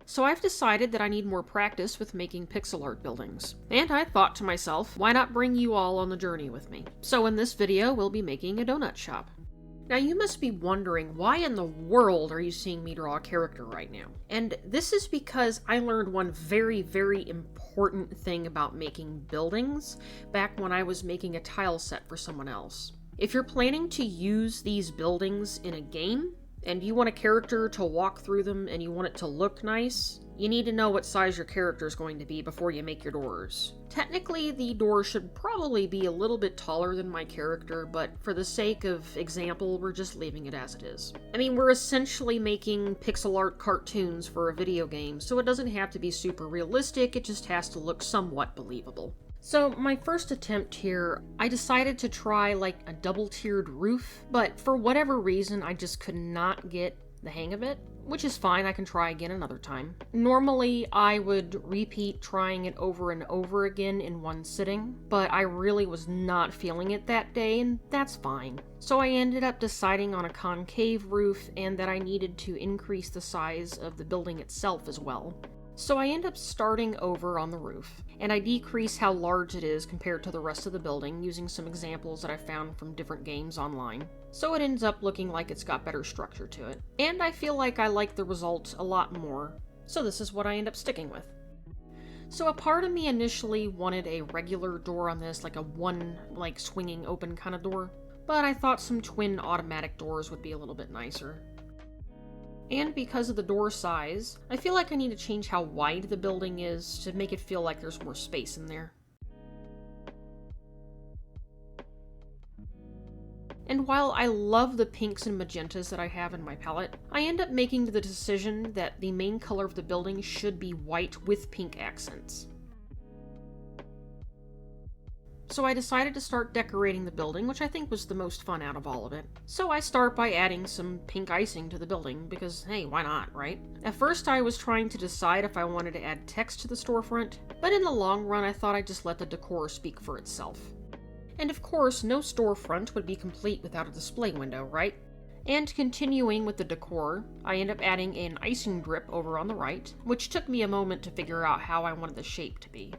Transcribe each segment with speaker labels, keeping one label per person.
Speaker 1: So I've decided that I need more practice with making pixel art buildings. And I thought to myself, why not bring you all on the journey with me? So in this video, we'll be making a donut shop. Now you must be wondering, why in the world are you seeing me draw a character right now? And this is because I learned one very, very important thing about making buildings back when I was making a tile set for someone else. If you're planning to use these buildings in a game, and you want a character to walk through them and you want it to look nice, you need to know what size your character is going to be before you make your doors. Technically, the door should probably be a little bit taller than my character, but for the sake of example, we're just leaving it as it is. I mean, we're essentially making pixel art cartoons for a video game, so it doesn't have to be super realistic, it just has to look somewhat believable. So my first attempt here, I decided to try like a double-tiered roof, but for whatever reason I just could not get the hang of it, which is fine, I can try again another time. Normally I would repeat trying it over and over again in one sitting, but I really was not feeling it that day, and that's fine. So I ended up deciding on a concave roof and that I needed to increase the size of the building itself as well. So I end up starting over on the roof, and I decrease how large it is compared to the rest of the building using some examples that I found from different games online. So it ends up looking like it's got better structure to it. And I feel like I like the result a lot more, so this is what I end up sticking with. So a part of me initially wanted a regular door on this, like a one, like swinging open kind of door, but I thought some twin automatic doors would be a little bit nicer. And because of the door size, I feel like I need to change how wide the building is to make it feel like there's more space in there. And while I love the pinks and magentas that I have in my palette, I end up making the decision that the main color of the building should be white with pink accents. So I decided to start decorating the building, which I think was the most fun out of all of it. So I start by adding some pink icing to the building, because hey, why not, right? At first I was trying to decide if I wanted to add text to the storefront, but in the long run I thought I'd just let the decor speak for itself. And of course, no storefront would be complete without a display window, right? And continuing with the decor, I end up adding an icing drip over on the right, which took me a moment to figure out how I wanted the shape to be.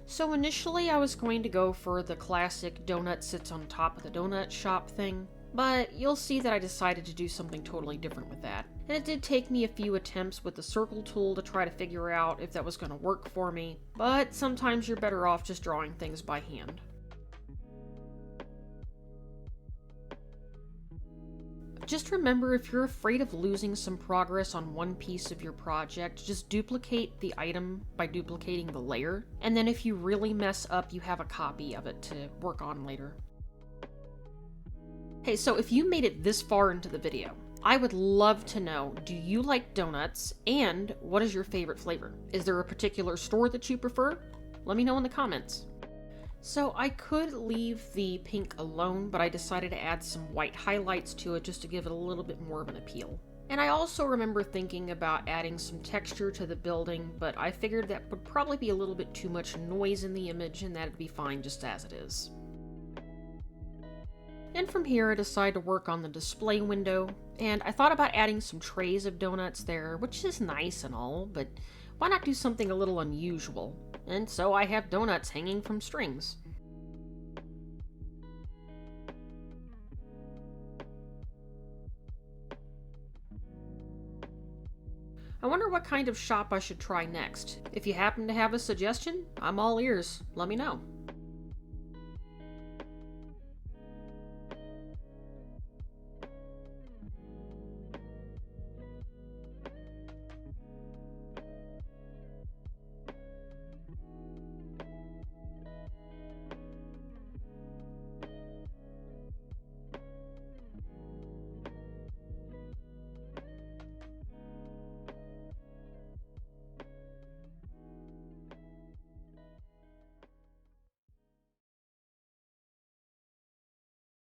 Speaker 1: So initially I was going to go for the classic donut sits on top of the donut shop thing, but you'll see that I decided to do something totally different with that. And it did take me a few attempts with the circle tool to try to figure out if that was going to work for me, but sometimes you're better off just drawing things by hand. Just remember, if you're afraid of losing some progress on one piece of your project, just duplicate the item by duplicating the layer, and then if you really mess up, you have a copy of it to work on later. Hey, so if you made it this far into the video, I would love to know, do you like donuts, and what is your favorite flavor? Is there a particular store that you prefer? Let me know in the comments. So I could leave the pink alone, but I decided to add some white highlights to it just to give it a little bit more of an appeal. And I also remember thinking about adding some texture to the building, but I figured that would probably be a little bit too much noise in the image and that'd be fine just as it is. And from here I decided to work on the display window, and I thought about adding some trays of donuts there, which is nice and all, but why not do something a little unusual? And so I have donuts hanging from strings. I wonder what kind of shop I should try next. If you happen to have a suggestion, I'm all ears. Let me know.